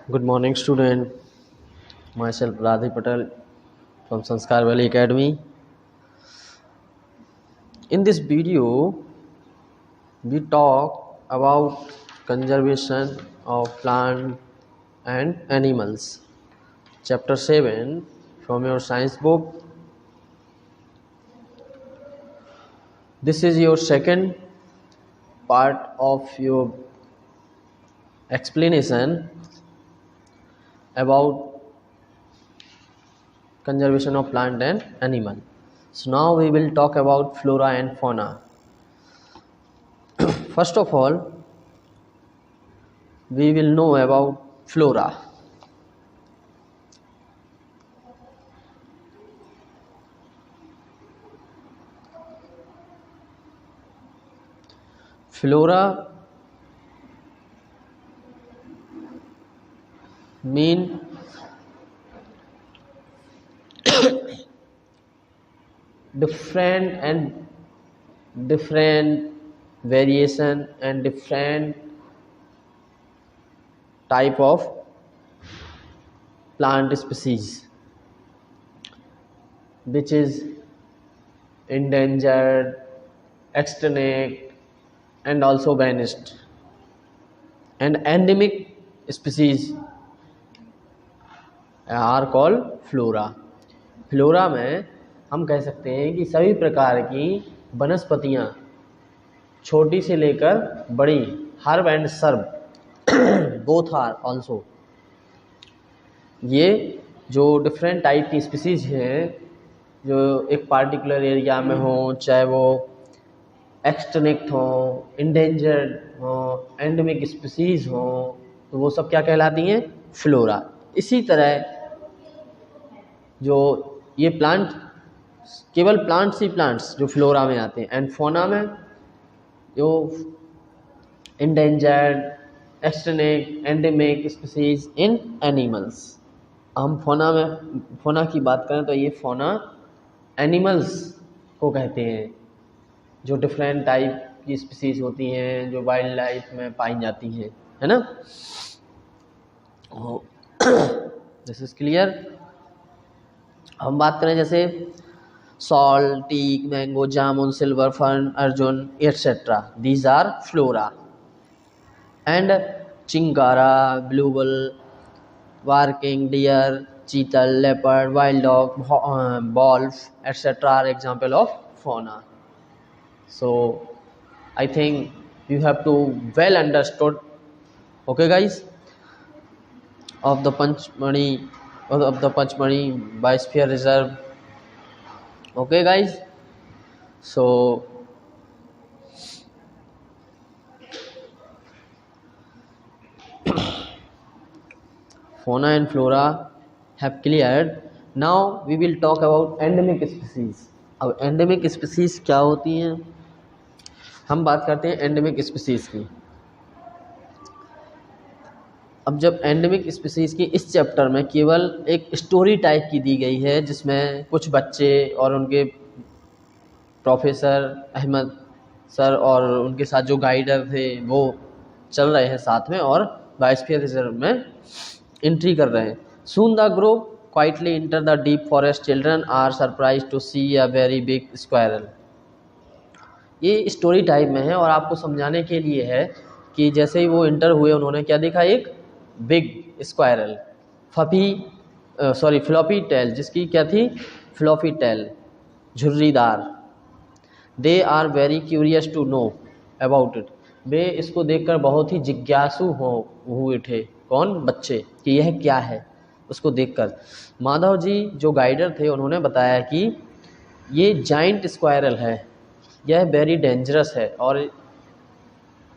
Good morning, student. Myself Radhi Patel from Sanskar Valley Academy. In this video, we talk about conservation of plant and animals. Chapter 7 from your science book. This is your second part of your explanation about conservation of plant and animal. So now we will talk about flora and fauna. First of all, we will know about flora. Flora mean different variation and different type of plant species which is endangered, extinct and also vanished, and endemic species are called flora. Flora में हम कह सकते हैं कि सभी प्रकार की वनस्पतियाँ छोटी से लेकर बड़ी, herb and shrub both are also, ये जो डिफरेंट टाइप की स्पीसीज हैं जो एक पार्टिकुलर एरिया में हो, चाहे वो एक्सटिंक्ट हो, इंडेंजर्ड हो, एंडेमिक स्पीसीज हो, तो वो सब क्या कहलाती हैं? फ्लोरा। इसी तरह जो ये प्लांट, केवल प्लांट्स ही प्लांट्स जो फ्लोरा में आते हैं, एंड फोना में जो endangered, extinct, endemic species in animals. हम फोना की बात करें तो ये फोना एनिमल्स को कहते हैं जो डिफरेंट टाइप की स्पीसीज होती हैं जो वाइल्ड लाइफ में पाई जाती हैं, है ना? This is clear. हम बात करें जैसे sal, teak, mango, jamun, silver fern, arjun etcetera, these are flora. And chinkara, blue bull, barking deer, chital, leopard, wild dog, wolf etcetera are example of fauna. So I think you have to well understood, okay guys, of the Panchmani Biosphere Reserve. Okay guys, so fauna and flora have cleared. Now we will talk about endemic species. अब endemic species क्या होती हैं? हम बात करते हैं endemic species की। अब जब एंडेमिक स्पीसीज की इस चैप्टर में केवल एक स्टोरी टाइप की दी गई है जिसमें कुछ बच्चे और उनके प्रोफेसर अहमद सर और उनके साथ जो गाइडर थे वो चल रहे हैं साथ में और बायोस्फीयर रिजर्व में एंट्री कर रहे हैं। Soon the group quietly enter the deep forest. Children are surprised to see a very big squirrel. ये स्टोरी टाइप में है और आपको समझाने के लिए है कि जैसे ही वो इंटर हुए उन्होंने क्या देखा? एक बिग स्क्वायरल, फ्लॉपी टेल, जिसकी क्या थी? फ्लॉपी टेल, झुर्रीदार। They are very curious to know about it. वे इसको देखकर बहुत ही जिज्ञासु हुए थे। कौन? बच्चे, कि यह क्या है उसको देखकर। माधव जी जो गाइडर थे उन्होंने बताया कि ये जाइंट स्क्वायरल है, यह वेरी डेंजरस है और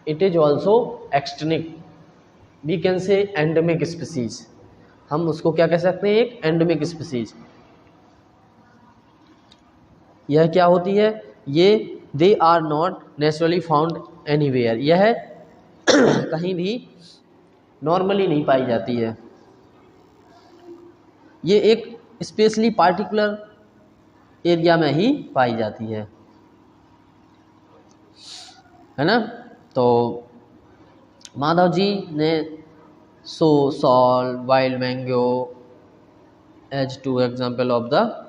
it is also extinct, we can say endemic species. हम उसको क्या कह सकते हैं? एक एंडेमिक स्पीसीज। यह क्या होती है? ये they are not naturally found anywhere, यह कहीं भी नॉर्मली नहीं पाई जाती है। ये एक स्पेशली पार्टिकुलर एरिया में ही पाई जाती है ना? तो माधव जी ने so salt, wild mango as two example of the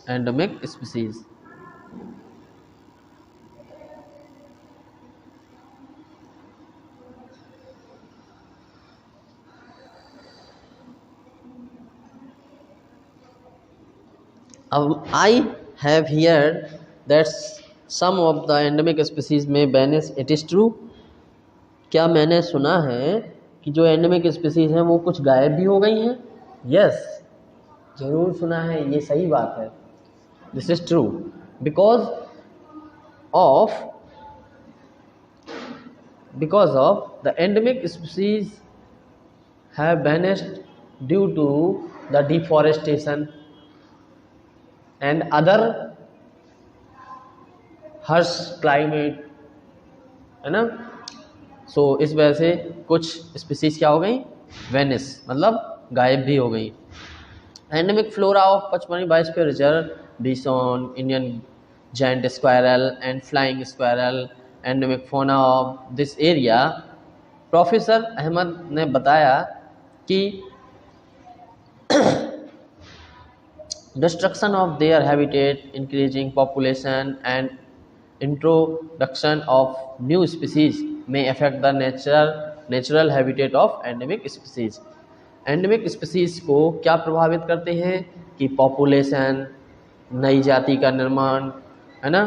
endemic species. I have heard that some of the endemic species may vanish. It is true? क्या मैंने सुना है कि जो एंडेमिक स्पीसीज हैं वो कुछ गायब भी हो गई हैं? यस, जरूर सुना है, ये सही बात है. This is true because of the endemic species have vanished due to the deforestation and other harsh climate, है ना. सो इस वजह से कुछ स्पीसीज क्या हो गई? वेनिस, मतलब गायब भी हो गई. Endemic flora of Pachmarhi biosphere reserve, bison, Indian giant squirrel and flying squirrel, endemic fauna of this area. Professor Ahmad ने बताया कि destruction of their habitat, increasing population and introduction of new species may affect the natural habitat of endemic species. endemic species को क्या प्रभावित करते हैं कि population, नई जाति का निर्माण, है ना,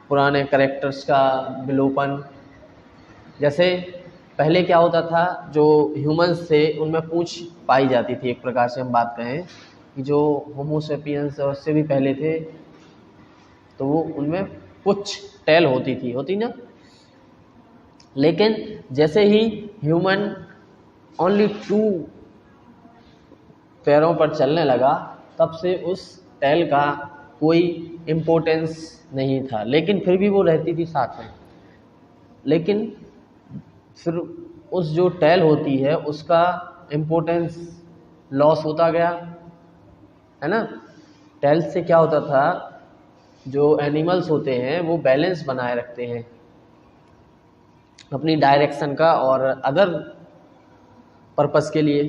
पुराने कैरेक्टर्स का विलोपन. जैसे पहले क्या होता था, जो ह्यूमंस थे उनमें पूंछ पाई जाती थी, एक प्रकार से हम बात कहें कि जो होमोसेपियंस और उससे भी पहले थे तो वो उनमें कुछ टेल होती ना. लेकिन जैसे ही ह्यूमन ओनली 2 पैरों पर चलने लगा तब से उस टेल का कोई इम्पोर्टेंस नहीं था, लेकिन फिर भी वो रहती थी साथ में. लेकिन फिर उस जो टेल होती है उसका इम्पोर्टेंस लॉस होता गया, है ना. टेल से क्या होता था, जो एनिमल्स होते हैं वो बैलेंस बनाए रखते हैं अपनी डायरेक्शन का और अदर पर्पस के लिए.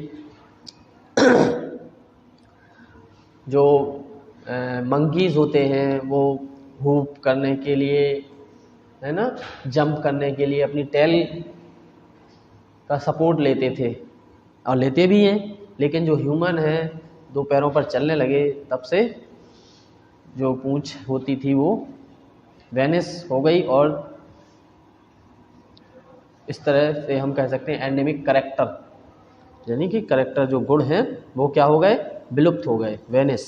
जो मंकीज होते हैं वो हूप करने के लिए, है ना, जंप करने के लिए अपनी टेल का सपोर्ट लेते थे और लेते भी हैं. लेकिन जो ह्यूमन है 2 पैरों पर चलने लगे तब से जो पूंछ होती थी वो वेनिस हो गई और इस तरह से हम कह सकते हैं एंडेमिक कैरेक्टर, यानी कि कैरेक्टर जो गुण हैं वो क्या हो गए? विलुप्त हो गए, वेनिस.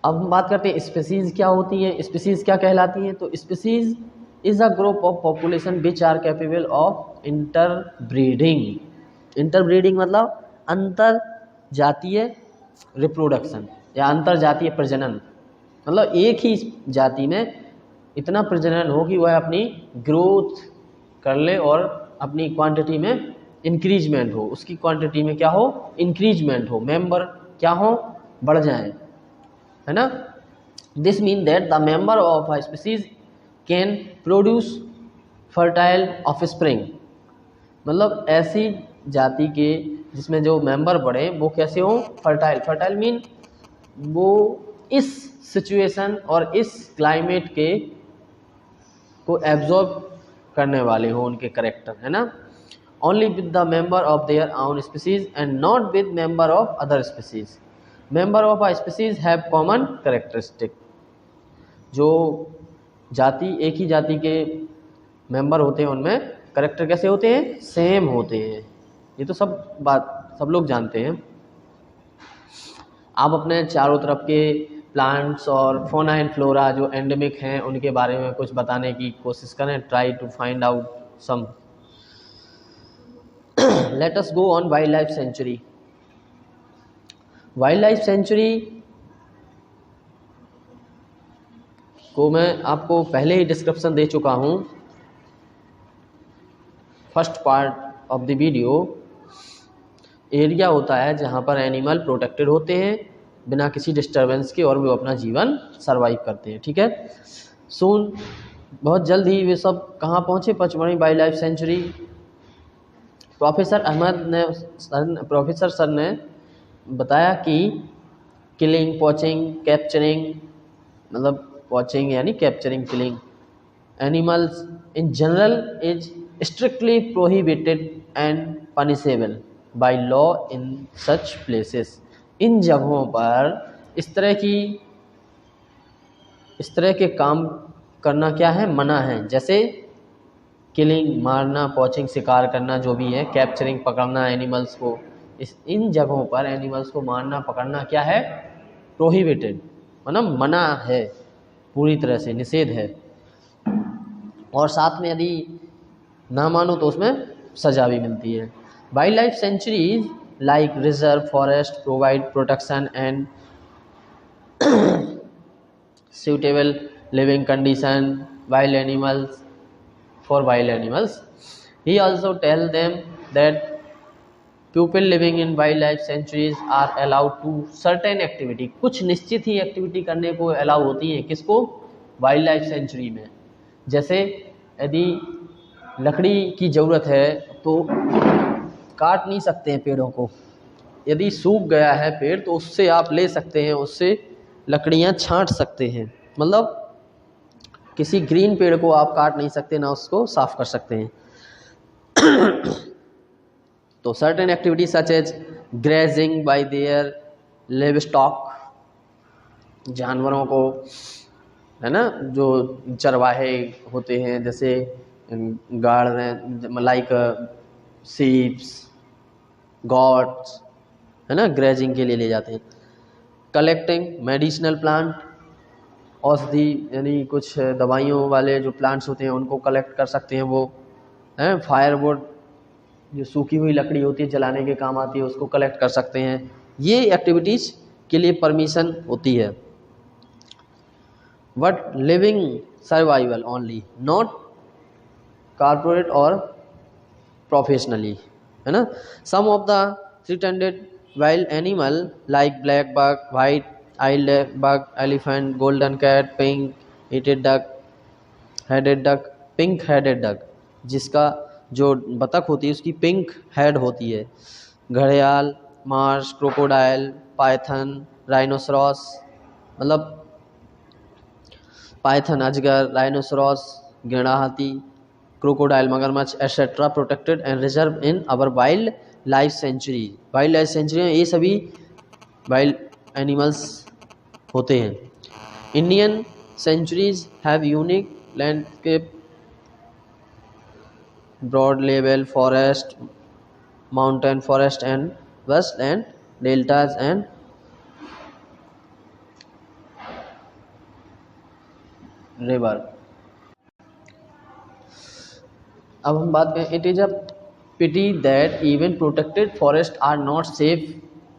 अब हम बात करते हैं स्पीसीज क्या होती है, स्पीसीज क्या कहलाती हैं. तो species is a group of population which are capable of interbreeding. Interbreeding मतलब अंतर जातीय रिप्रोडक्शन या अंतर जातीय प्रजनन. मतलब एक ही जाति में इतना प्रजनन हो कि वह अपनी ग्रोथ कर ले और अपनी क्वांटिटी में इंक्रीजमेंट हो, उसकी क्वांटिटी में क्या हो? इंक्रीजमेंट हो, मेंबर क्या हो? बढ़ जाएं, है ना. This mean that the member of a species can produce fertile offspring. मतलब ऐसी जाति के जिसमें जो मेंबर बढ़े वो कैसे हो? फर्टाइल. फर्टाइल मीन वो इस सिचुएशन और इस क्लाइमेट के को एब्जॉर्ब करने वाले हो, उनके करेक्टर, है ना. Only with the member of their own species and not with member of other species. Member of a species have common characteristic. जो जाति, एक ही जाति के मेंबर होते हैं उनमें करेक्टर कैसे होते हैं? सेम होते हैं. ये तो सब लोग जानते हैं. आप अपने चारों तरफ के प्लांट्स और फोना एंड फ्लोरा जो एंडेमिक हैं उनके बारे में कुछ बताने की कोशिश करें. Try to find out some. Let us go on wildlife sanctuary. Wildlife sanctuary को मैं आपको पहले ही डिस्क्रिप्शन दे चुका हूँ first part of the video. Area होता है जहाँ पर एनिमल प्रोटेक्टेड होते हैं बिना किसी डिस्टरबेंस के और वो अपना जीवन सरवाइव करते हैं. ठीक है. सून बहुत जल्द ही वे सब कहाँ पहुँचे? Pachmarhi wildlife sanctuary. Professor sir ने बताया कि किलिंग, पॉचिंग, कैप्चरिंग, मतलब पॉचिंग यानी capturing, killing animals in general is strictly prohibited and punishable by law in such places. इन जगहों पर इस तरह के काम करना क्या है, मना है। जैसे किलिंग मारना, पॉचिंग शिकार करना जो भी है, कैप्चरिंग पकड़ना एनिमल्स को, इन जगहों पर एनिमल्स को मारना पकड़ना क्या है, प्रोहिबिटेड, मतलब मना है, पूरी तरह से निषेध है। और साथ में यदि ना मानो तो उसमें सज़ा भी मिलती है। Wild life sanctuaries like reserve forest provide protection and suitable living condition for wild animals. He also tells them that people living in wildlife sanctuaries are allowed to certain activity, कुछ निश्चित ही एक्टिविटी करने को allow होती है। किसको? Wild life sanctuary में। जैसे यदि लकड़ी की ज़रूरत है तो काट नहीं सकते हैं पेड़ों को, यदि सूख गया है पेड़ तो उससे आप ले सकते हैं, उससे लकड़ियाँ छांट सकते हैं। मतलब किसी ग्रीन पेड़ को आप काट नहीं सकते, ना उसको साफ कर सकते हैं। तो certain activity such as grazing by their livestock, जानवरों को, है ना, जो चरवाहे होते हैं जैसे गाड़ रहे, लाइक सीप्स, गॉट्स, है ना, ग्रेजिंग के लिए ले जाते हैं। कलेक्टिंग मेडिसिनल प्लांट, औषधि यानी कुछ दवाइयों वाले जो प्लांट्स होते हैं उनको कलेक्ट कर सकते हैं वो, हैं। फायरवुड, जो सूखी हुई लकड़ी होती है जलाने के काम आती है, उसको कलेक्ट कर सकते हैं। ये एक्टिविटीज़ के लिए परमिशन होती है। But living survival only, not corporate और प्रोफेशनली, है ना। Some of the threatened wild animal like black buck, white eyed buck, elephant, golden cat, pink headed duck, pink headed duck, जिसका जो बतख होती है उसकी पिंक हेड होती है, घड़ियाल, मार्श, क्रोकोडाइल, पाइथन, राइनोसरॉस, मतलब पाइथन अजगर, राइनोसरॉस गैंडा हाथी, क्रोकोडाइल मगरमच्छ etcetera protected and reserve in our wildlife sanctuary. Wildlife sanctuary में ये सभी वाइल्ड एनिमल्स होते हैं। Indian sanctuaries have unique landscape, broad level forest, mountain forest and west and deltas and river. अब हम बात करें, it is a pity that even protected forest are not safe.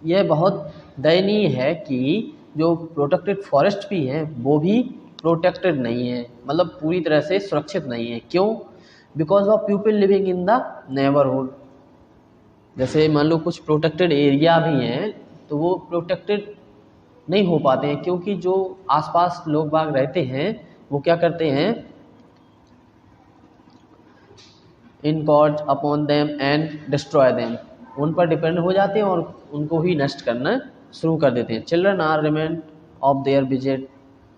यह बहुत दयनीय है कि जो प्रोटेक्टेड फॉरेस्ट भी हैं वो भी प्रोटेक्टेड नहीं है, मतलब पूरी तरह से सुरक्षित नहीं है। क्यों? Because of people living in the neighbourhood. जैसे मान लो कुछ प्रोटेक्टेड एरिया भी हैं तो वो प्रोटेक्टेड नहीं हो पाते हैं, क्योंकि जो आसपास लोग बाग रहते हैं वो क्या करते हैं, encroach upon them and destroy them, उन पर डिपेंड हो जाते हैं और उनको ही नष्ट करना शुरू कर देते हैं। Children are remind of their visit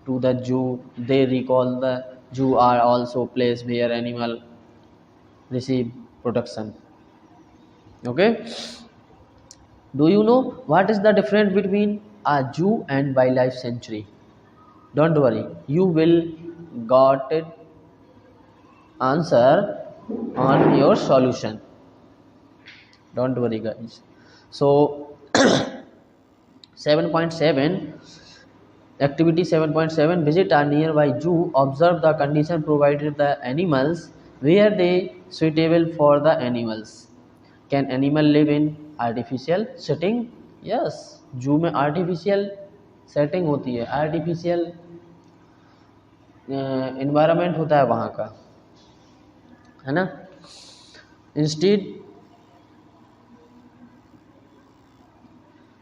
to the zoo, they recall the zoo are also place where animal receive protection. Okay, do you know what is the difference between a zoo and wildlife sanctuary? Don't worry, you will got it answer on your solution, don't worry guys. So 7.7 activity 7.7 visit a nearby zoo, observe the condition provided the animals, where they suitable for the animals, can animal live in artificial setting? Yes, zoo में artificial setting होती है, artificial environment होता है वहाँ का, है ना।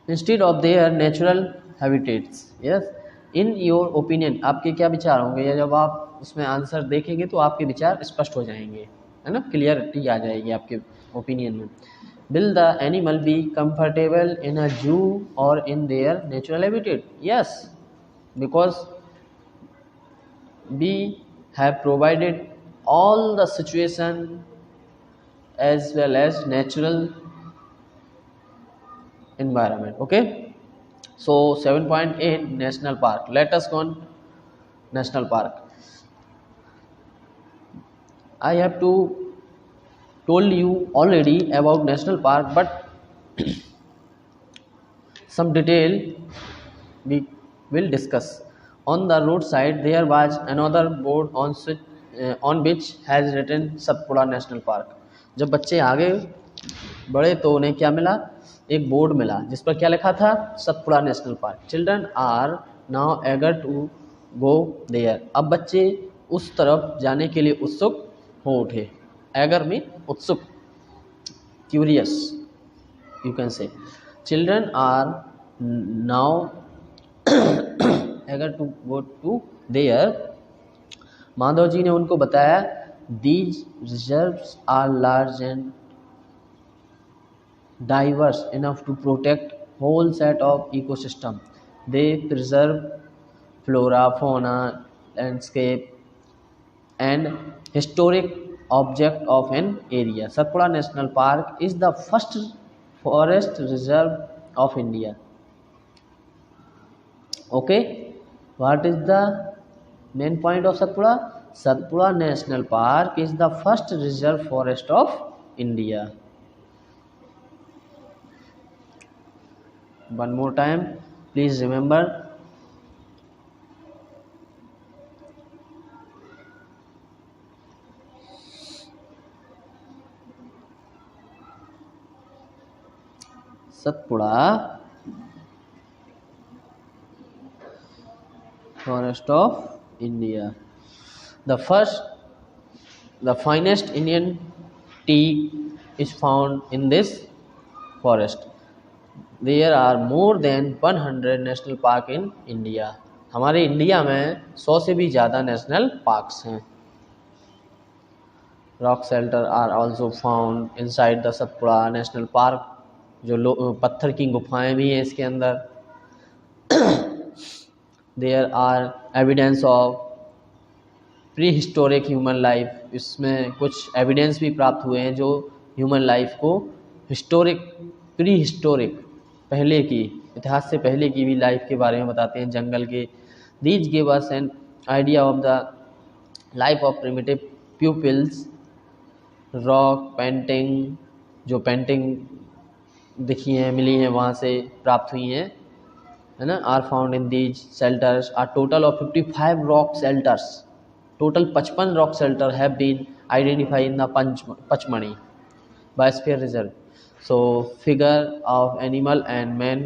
Instead of their natural habitats. Yes, in your opinion, आपके क्या विचार होंगे, या जब आप उसमें आंसर देखेंगे तो आपके विचार स्पष्ट हो जाएंगे, है ना, क्लियरिटी आ जाएगी आपके ओपिनियन में, will the animal be comfortable in a zoo or in their natural habitat? Yes, because we have provided all the situation as well as natural environment. Okay, so 7.8 national park. Let us go on national park. I have told you already about national park, but some detail we will discuss. On the roadside there was another board on which has written Satpura National Park. जब बच्चे आगे बढ़े तो उन्हें क्या मिला, एक board मिला जिस पर क्या लिखा था, Satpura national park. Children are now eager to go there. अब बच्चे उस तरफ जाने के लिए उत्सुक हो उठे. एगर मीन उत्सुक, curious you can say. Children are now eager to go to there. Madhav ji ने उनको बताया, these reserves are large and diverse enough to protect whole set of ecosystem. They preserve flora, fauna, landscape and historic object of an area. Satpura National Park is the first forest reserve of India. Okay, what is the main point of Satpura? Satpura National Park is the first reserve forest of India. One more time, please remember. Satpura forest of India. The finest Indian teak is found in this forest. There are more than 100 national park in India. हमारे India में 100 से भी ज़्यादा national parks हैं. Rock shelter are also found inside the Satpura national park. जो पत्थर की गुफाएं भी हैं इसके अंदर. There are evidence of prehistoric human life. इसमें कुछ एविडेंस भी प्राप्त हुए हैं जो ह्यूमन लाइफ को हिस्टोरिक, प्री हिस्टोरिक, पहले की, इतिहास से पहले की भी लाइफ के बारे में बताते हैं, जंगल के. These give us an idea of the life of primitive pupils. Rock painting, जो पेंटिंग दिखी हैं, मिली हैं, वहाँ से प्राप्त हुई हैं, है ना, are found in these shelters. Are total of 55 rock shelters. Total 55 rock shelter have been identified in the Pachmarhi biosphere reserve. So figure of animal and men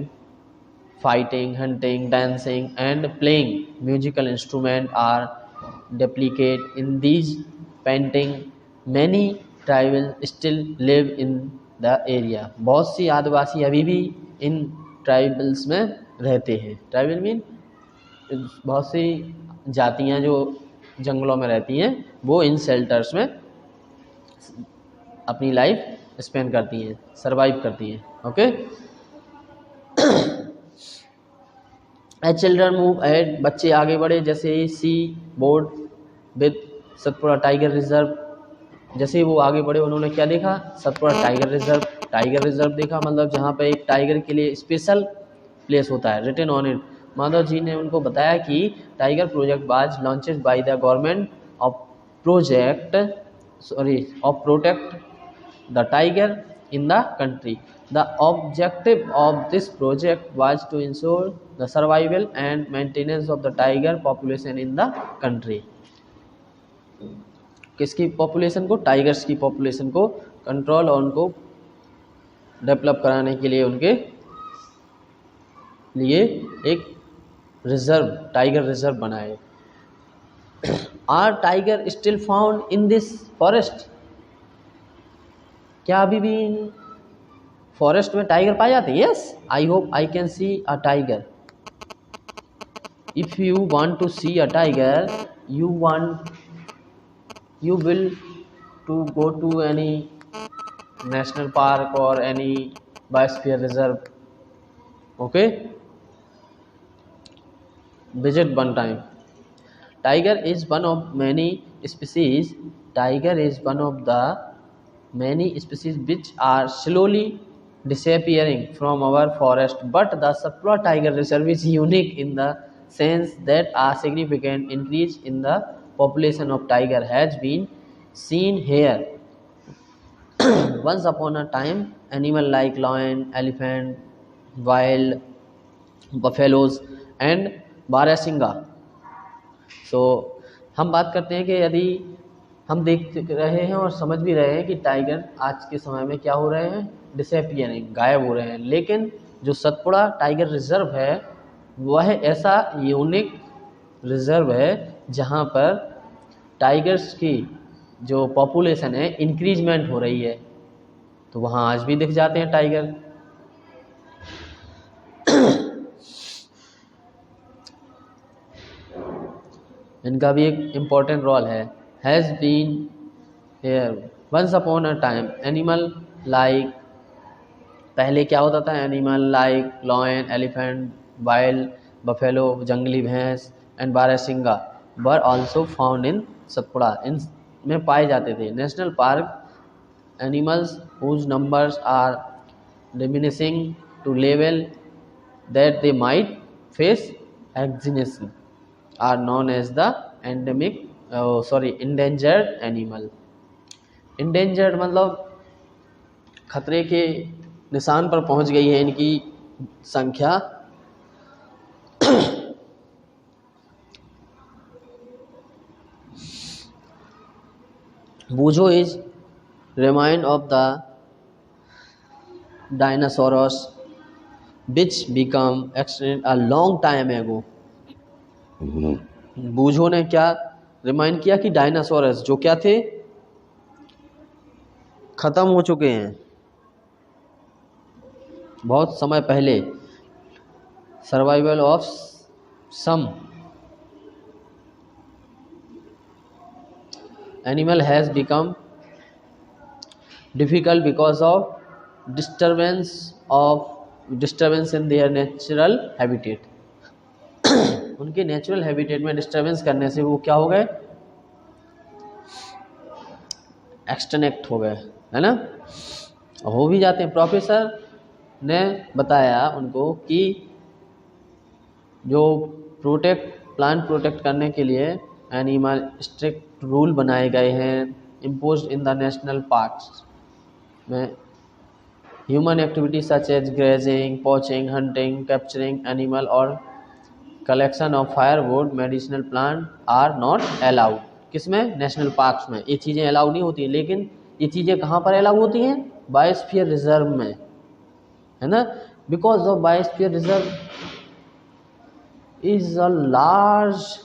fighting, hunting, dancing and playing musical instrument are duplicate in these painting. Many tribals still live in the area. बहुत सी आदिवासी अभी भी इन tribals में रहते हैं. Tribal mean बहुत सी जातियाँ जो जंगलों में रहती हैं, वो इन शेल्टर्स में अपनी लाइफ स्पेंड करती हैं, सर्वाइव करती हैं. Okay, as children moved. बच्चे आगे बढ़े. जैसे ही see board with Satpura tiger reserve. जैसे ही वो आगे बढ़े उन्होंने क्या देखा, Satpura tiger reserve. Tiger reserve देखा, मतलब जहाँ पे एक टाइगर के लिए स्पेशल प्लेस होता है, written on it. Madhav ji ने उनको बताया कि tiger project was launched by the government of protect the tiger in the country. The objective of this project was to ensure the survival and maintenance of the tiger population in the country. किसकी population को, tigers की population को control और उनको develop कराने के लिए उनके लिए एक रिजर्व, टाइगर रिजर्व बनाए. Are tiger still found in this forest. क्या अभी भी फॉरेस्ट में टाइगर पाए जाते हैं? Yes, I hope I can see a tiger. If you want to see a tiger, you will to go to any national park or any biosphere reserve. Okay, visit one time. Tiger is one of many species. Tiger is one of the many species which are slowly disappearing from our forest. But the Satpura Tiger Reserve is unique in the sense that a significant increase in the population of tiger has been seen here. Once upon a time, animals like lion, elephant, wild buffaloes and बारहसिंगा. सो हम बात करते हैं कि यदि हम देख रहे हैं और समझ भी रहे हैं कि टाइगर आज के समय में क्या हो रहे हैं, डिसअपियरिंग, गायब हो रहे हैं. लेकिन जो सतपुड़ा टाइगर रिजर्व है वह ऐसा यूनिक रिजर्व है जहां पर टाइगर्स की जो पॉपुलेशन है इंक्रीजमेंट हो रही है. तो वहाँ आज भी दिख जाते हैं टाइगर. इनका भी एक इम्पोर्टेंट रोल है. Has been here once upon a time animal like, पहले क्या होता था, animal like lion, elephant, wild buffalo, जंगली भैंस and barasingha were also found in Satpura, इनमें पाए जाते थे. National park animals whose numbers are diminishing to level that they might face extinction are known as the endangered animal. endangered मतलब खतरे के निशान पर पहुंच गई है इनकी संख्या. बूझो is remind of the dinosaurs which become extinct a long time ago. बूझो ने क्या रिमाइंड किया कि डायनासोरस जो क्या थे, खत्म हो चुके हैं बहुत समय पहले. Survival of some animal has become difficult because of disturbance in their natural habitat. उनके नेचुरल हैबिटेट में डिस्टर्बेंस करने से वो क्या हो गए, एक्सटिंक्ट हो गए, है ना, हो भी जाते हैं. प्रोफेसर ने बताया उनको कि जो प्लांट प्रोटेक्ट करने के लिए एनिमल स्ट्रिक्ट रूल बनाए गए हैं imposed in the national parks में. Human activity such as grazing, poaching, hunting, capturing animal और collection of firewood, medicinal plant are not allowed. किसमें, नेशनल पार्क्स में ये चीज़ें अलाउ नहीं होती. लेकिन ये चीज़ें कहाँ पर अलाउ होती हैं, बायोस्फीयर रिजर्व में, है ना. Because of biosphere reserve is a large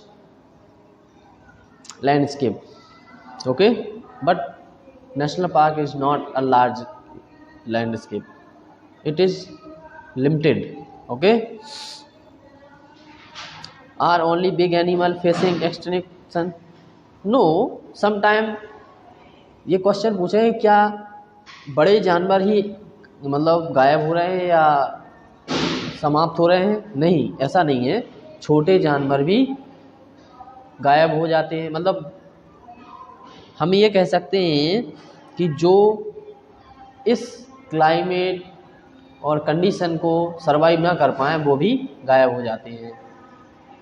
landscape. Okay, but national park is not a large landscape, it is limited. Okay, are only big animal facing extinction? No, sometime ये question पूछे क्या बड़े जानवर ही मतलब गायब हो रहे हैं या समाप्त हो रहे हैं. नहीं, ऐसा नहीं है, छोटे जानवर भी गायब हो जाते हैं. मतलब हम ये कह सकते हैं कि जो इस क्लाइमेट और कंडीशन को सर्वाइव ना कर पाएँ वो भी गायब हो जाते हैं,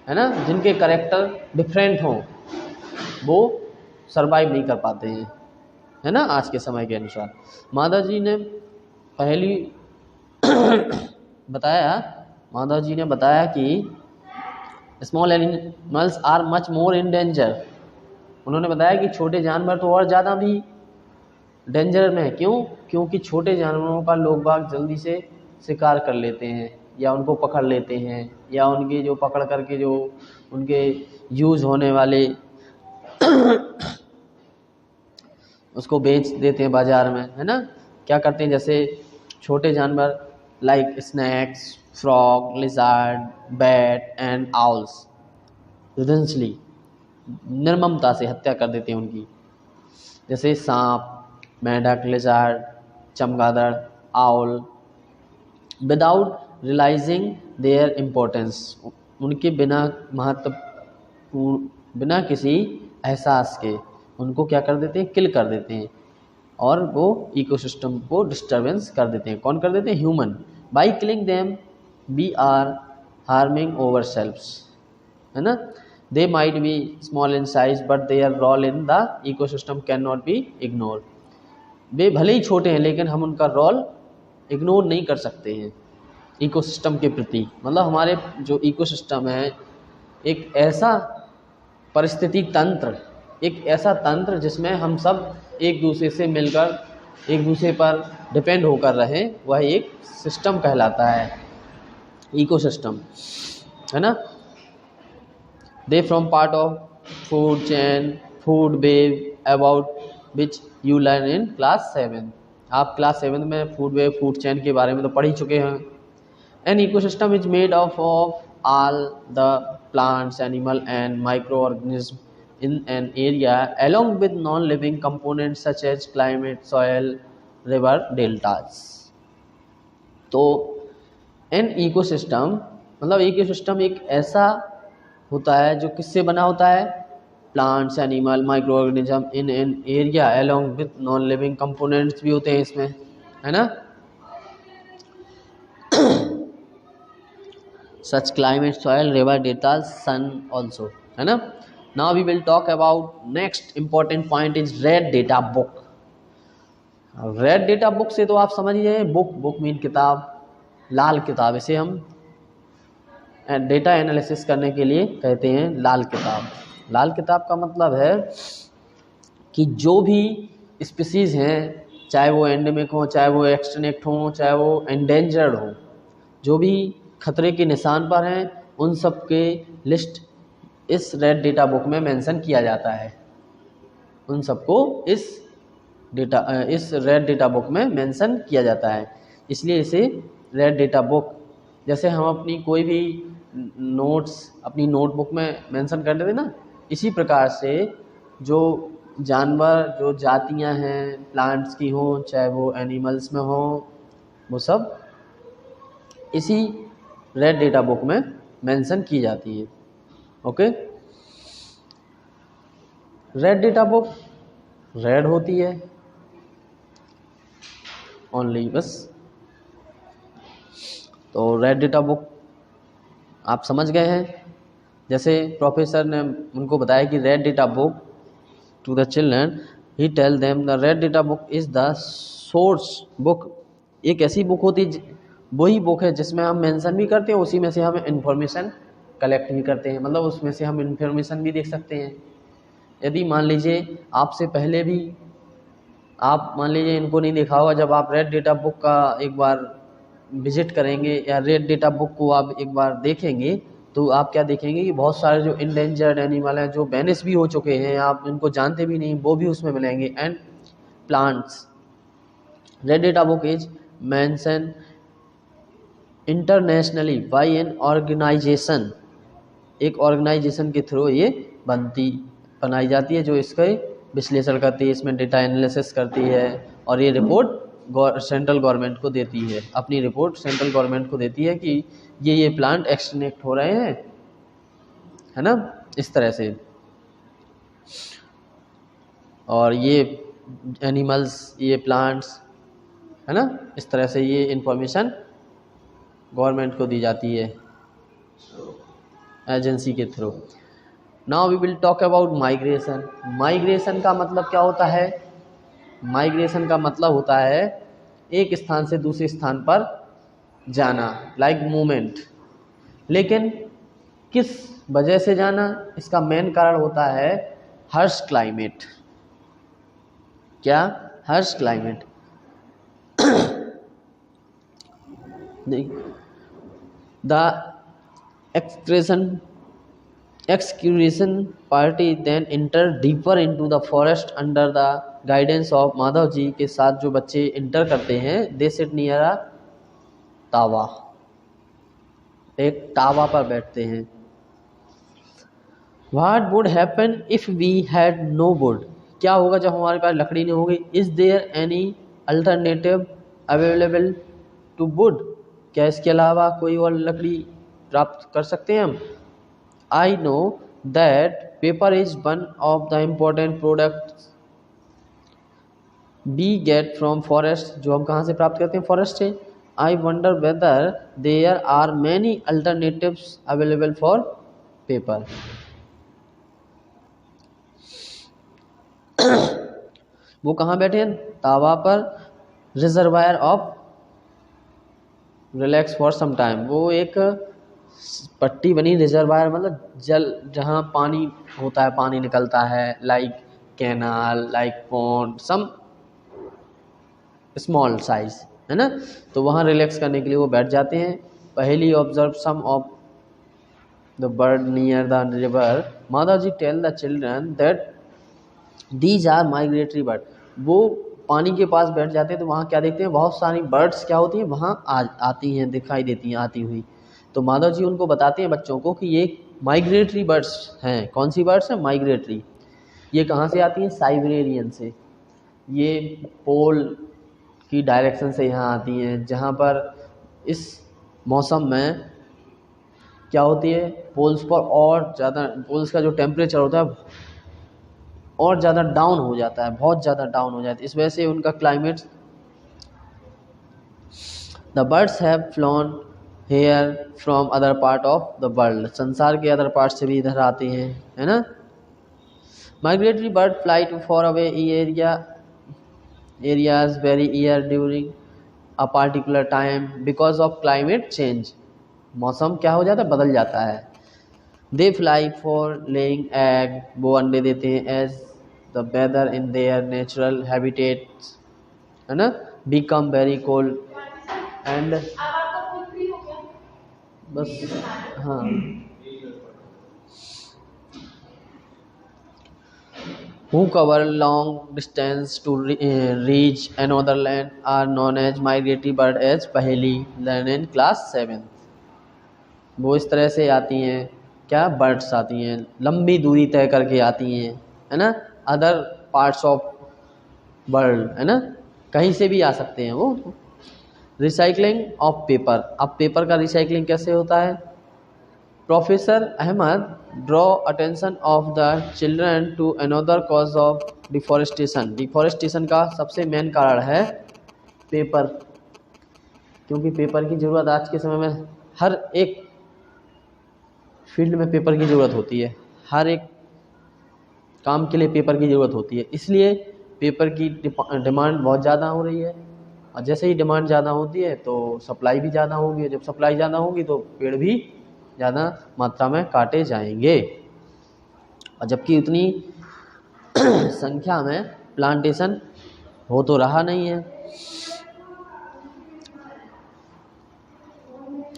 है ना. जिनके कैरेक्टर डिफरेंट हों वो सर्वाइव नहीं कर पाते हैं, है ना, आज के समय के अनुसार. माधव जी ने पहली बताया कि small animals are much more in danger. उन्होंने बताया कि छोटे जानवर तो और ज़्यादा भी डेंजर में है. क्यों? क्योंकि छोटे जानवरों का लोग बाग जल्दी से शिकार कर लेते हैं या उनको पकड़ लेते हैं या उनके जो पकड़ करके जो उनके यूज़ होने वाले उसको बेच देते हैं बाज़ार में, है ना. क्या करते हैं, जैसे छोटे जानवर like snakes, frog, lizard, bat and owls रिडेंसली निर्ममता से हत्या कर देते हैं उनकी. जैसे सांप, मेंढक, लिजार्ड, चमगादड़, owl, without realising their importance, उनके बिना बिना किसी एहसास के उनको क्या कर देते हैं, किल कर देते हैं, और वो इकोसिस्टम को डिस्टर्बेंस कर देते हैं। कौन कर देते हैं? Human. By killing them we are harming ourselves, है ना। They might be small in size but their role in the ecosystem can not be ignore. वे भले ही छोटे हैं लेकिन हम उनका रोल इग्नोर नहीं कर सकते हैं इकोसिस्टम के प्रति। मतलब हमारे जो इकोसिस्टम है एक ऐसा परिस्थिति तंत्र, एक ऐसा तंत्र जिसमें हम सब एक दूसरे से मिलकर एक दूसरे पर डिपेंड होकर रहें, वह एक सिस्टम कहलाता है, इकोसिस्टम, है ना। They from part of food chain, food web about which you learn in class 7। आप क्लास 7 में फूड वेव, फूड चेन के बारे में तो पढ़ ही चुके हैं। An ecosystem is made of all the plants, animal and microorganisms in an area along with non-living components such as climate, soil, river, deltas। तो एन इकोसिस्टम मतलब इकोसिस्टम एक ऐसा होता है जो किससे बना होता है? Plants, animal, micro organism in an area along with non living components भी होते हैं इसमें, है ना। such climate, soil, river, data, sun also, है ना। Now we will talk about next important point is red data book। Red data book से तो आप समझ ही जाए, बुक मीन किताब, लाल किताब, इसे हम डेटा एनालिसिस करने के लिए कहते हैं लाल किताब। लाल किताब का मतलब है कि जो भी स्पीसीज हैं, चाहे वो एंडेमिक हो, चाहे वो एक्सटिंक्ट हो, चाहे वो एंडेंजर्ड हो, जो भी खतरे के निशान पर हैं, उन सब के लिस्ट इस रेड डेटा बुक में मेंशन किया जाता है। उन सबको इस रेड डेटा बुक में मेंशन किया जाता है, इसलिए इसे रेड डेटा बुक। जैसे हम अपनी कोई भी नोट्स अपनी नोटबुक में मेंशन कर देते ना, इसी प्रकार से जो जानवर, जो जातियां हैं प्लांट्स की हो, चाहे वो एनिमल्स में हो, वो सब इसी रेड डेटा बुक में मेंशन की जाती है। Okay, red data book red होती है ओनली, बस। तो रेड डेटा बुक आप समझ गए हैं। जैसे प्रोफेसर ने उनको बताया कि red data book to the children, he tell them the red data book is the source book. एक ऐसी बुक होती है, वही बुक है जिसमें हम मेंशन भी करते हैं, उसी में से हम इंफॉर्मेशन कलेक्ट भी करते हैं, मतलब उसमें से हम इंफॉर्मेशन भी देख सकते हैं। यदि मान लीजिए आपसे पहले भी आप मान लीजिए इनको नहीं देखा होगा, जब आप रेड डेटा बुक का एक बार विजिट करेंगे या रेड डेटा बुक को आप एक बार देखेंगे, तो आप क्या देखेंगे कि बहुत सारे जो इंडेंजर्ड एनिमल हैं, जो बैनिश भी हो चुके हैं, आप इनको जानते भी नहीं, वो भी उसमें मिलेंगे। And plants, red data book is mention internationally by an organisation. एक ऑर्गेनाइजेशन के थ्रू ये बनाई जाती है, जो इसके विश्लेषण करती है, इसमें डेटा एनालिसिस करती है, और ये रिपोर्ट सेंट्रल गवर्नमेंट को देती है। अपनी रिपोर्ट सेंट्रल गवर्नमेंट को देती है कि ये प्लांट एक्सटिंक्ट हो रहे हैं, है ना, इस तरह से। और ये एनिमल्स, ये प्लांट्स, है ना, इस तरह से ये इंफॉर्मेशन गवर्नमेंट को दी जाती है एजेंसी के through. Now we will talk about migration. Migration का मतलब क्या होता है? माइग्रेशन का मतलब होता है एक स्थान से दूसरे स्थान पर जाना, लाइक मूवमेंट। लेकिन किस वजह से जाना? इसका मेन कारण होता है हार्श क्लाइमेट। क्या? Harsh climate. The excursion party then enter deeper into the forest under the guidance of Madhav ji के साथ जो बच्चे इंटर करते हैं, they sit near a तावा, एक तावा पर बैठते हैं। What would happen if we had no wood? क्या होगा जब हमारे पास लकड़ी नहीं होगी? Is there any alternative available to wood, क्या इसके अलावा कोई और लकड़ी प्राप्त कर सकते हैं हम? I know that paper is one of the important products we get from forest, जो हम कहाँ से प्राप्त करते हैं? फॉरेस्ट से। I wonder whether there are many alternatives available for paper. वो कहाँ बैठे हैं? तावा पर। Reservoir of relax for some time, वो एक पट्टी बनी, रिजर्वायर मतलब जल, जहाँ पानी होता है, पानी निकलता है, like canal, like pond, some small size, है ना। तो वहाँ रिलैक्स करने के लिए वो बैठ जाते हैं। पहली observe some of the bird near the river, माता जी tell the children that these are migratory bird. वो पानी के पास बैठ जाते हैं तो वहाँ क्या देखते हैं? बहुत सारी बर्ड्स क्या होती हैं वहाँ आती हैं, दिखाई देती हैं आती हुई। तो माधव जी उनको बताते हैं बच्चों को कि ये माइग्रेटरी बर्ड्स हैं। कौन सी बर्ड्स हैं? माइग्रेटरी। ये कहाँ से आती हैं? साइबेरियन से। ये पोल की डायरेक्शन से यहाँ आती हैं, जहाँ पर इस मौसम में क्या होती है? पोल्स पर और ज़्यादा, पोल्स का जो टेम्परेचर होता है और ज़्यादा डाउन हो जाता है, बहुत ज़्यादा डाउन हो जाता है। इस वजह से उनका climate. The birds have flown here from other part of the world, संसार के अदर पार्ट से भी इधर आते हैं, है ना। Migratory bird fly to far away areas every year during a particular time because of climate change. मौसम क्या हो जाता है? बदल जाता है। They fly for laying egg, वो अंडे देते हैं। As the weather in their natural habitats, है ना, बिकम वेरी कोल्ड एंड बस। हाँ, who cover long distance to reach another land are known as migratory bird as पहली learn in class 7। वो इस तरह से आती हैं, क्या? बर्ड्स आती हैं, लंबी दूरी तय करके आती हैं, है ना, अदर पार्ट्स ऑफ वर्ल्ड, है ना, कहीं से भी आ सकते हैं वो। रिसाइकलिंग ऑफ पेपर, अब पेपर का रिसाइकलिंग कैसे होता है? Professor Ahmad draw attention of the children to another cause of deforestation. Deforestation का सबसे मेन कारण है पेपर, क्योंकि पेपर की ज़रूरत आज के समय में हर एक फील्ड में पेपर की ज़रूरत होती है, हर एक काम के लिए पेपर की ज़रूरत होती है। इसलिए पेपर की डिमांड बहुत ज़्यादा हो रही है, और जैसे ही डिमांड ज़्यादा होती है तो सप्लाई भी ज़्यादा होगी, जब सप्लाई ज़्यादा होगी तो पेड़ भी ज़्यादा मात्रा में काटे जाएंगे, और जबकि उतनी संख्या में प्लांटेशन हो तो रहा नहीं है।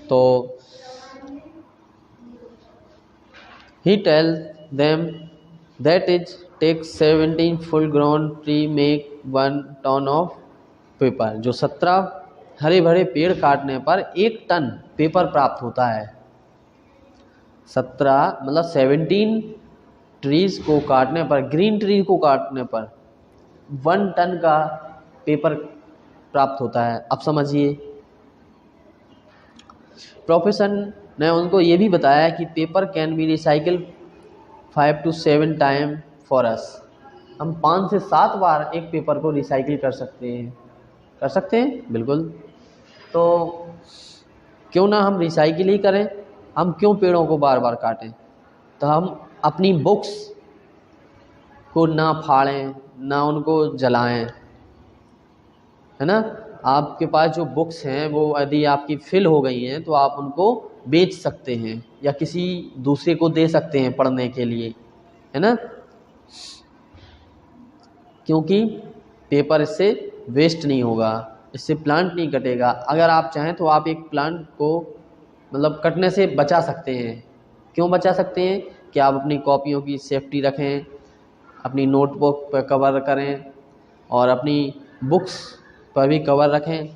तो he tells them that it takes 17 full grown tree make 1 ton of paper, जो 17 हरे भरे पेड़ काटने पर 1 टन पेपर प्राप्त होता है। 17 मतलब 17 ट्रीज को काटने पर, ग्रीन ट्री को काटने पर 1 टन का पेपर प्राप्त होता है। अब समझिए, प्रोफेसर ने उनको ये भी बताया कि paper can be recycle 5 to 7 time for us. हम 5 से 7 बार एक पेपर को रिसाइकिल कर सकते हैं। कर सकते हैं? बिल्कुल। तो क्यों ना हम रिसाइकिल ही करें, हम क्यों पेड़ों को बार बार काटें? तो हम अपनी बुक्स को ना फाड़ें, ना उनको जलाएं, है ना। आपके पास जो बुक्स हैं वो यदि आपकी फिल हो गई हैं तो आप उनको बेच सकते हैं या किसी दूसरे को दे सकते हैं पढ़ने के लिए, है ना, क्योंकि पेपर इससे वेस्ट नहीं होगा, इससे प्लांट नहीं कटेगा। अगर आप चाहें तो आप एक प्लांट को मतलब कटने से बचा सकते हैं। क्यों बचा सकते हैं? कि आप अपनी कॉपियों की सेफ्टी रखें, अपनी नोटबुक पर कवर करें और अपनी बुक्स पर भी कवर रखें।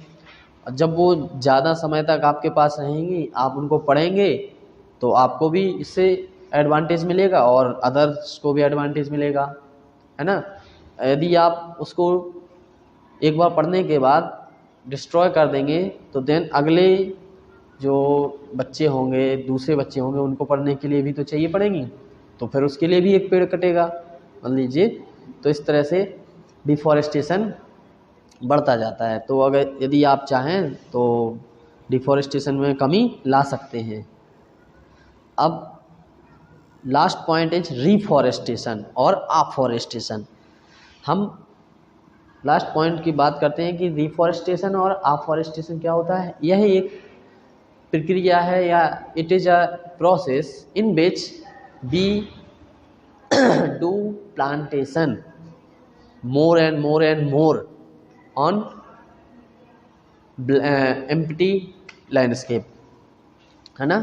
जब वो ज़्यादा समय तक आपके पास रहेंगी, आप उनको पढ़ेंगे तो आपको भी इससे एडवांटेज मिलेगा और अदर्स को भी एडवांटेज मिलेगा, है ना। यदि आप उसको एक बार पढ़ने के बाद डिस्ट्रॉय कर देंगे तो देन अगले जो बच्चे होंगे, दूसरे बच्चे होंगे, उनको पढ़ने के लिए भी तो चाहिए पड़ेंगी, तो फिर उसके लिए भी एक पेड़ कटेगा, मान लीजिए। तो इस तरह से डिफॉरेस्टेशन बढ़ता जाता है। तो अगर यदि आप चाहें तो डिफॉरेस्टेशन में कमी ला सकते हैं। अब लास्ट पॉइंट इज रिफॉरेस्टेशन और आफ्फॉरेस्टेशन। हम लास्ट पॉइंट की बात करते हैं कि रिफॉरेस्टेशन और आफ्फॉरेस्टेशन क्या होता है। यह एक प्रक्रिया है या it is a process in which we do plantation more and more on empty landscape, है ना।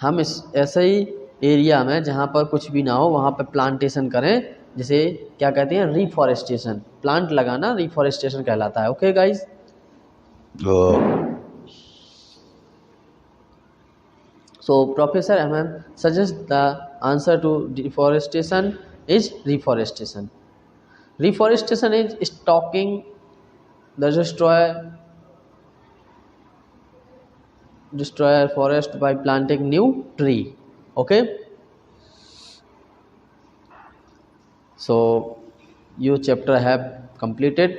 हम इस ऐसे ही एरिया में जहाँ पर कुछ भी ना हो वहाँ पर प्लांटेशन करें, जिसे क्या कहते हैं, रिफॉरेस्टेशन। प्लांट लगाना रिफॉरेस्टेशन कहलाता है। Okay guys, so Professor MM suggests the answer to deforestation is reforestation. Reforestation is stopping the destroy forest by planting new tree. Okay, so you chapter have completed.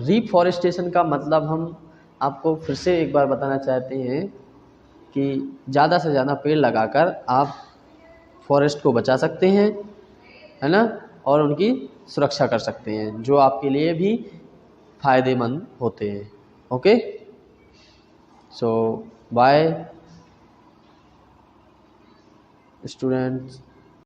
Reforestation का मतलब हम आपको फिर से एक बार बताना चाहते हैं कि ज़्यादा से ज़्यादा पेड़ लगाकर आप फॉरेस्ट को बचा सकते हैं, है ना, और उनकी सुरक्षा कर सकते हैं, जो आपके लिए भी फ़ायदेमंद होते हैं। ओके, सो बाय स्टूडेंट्स।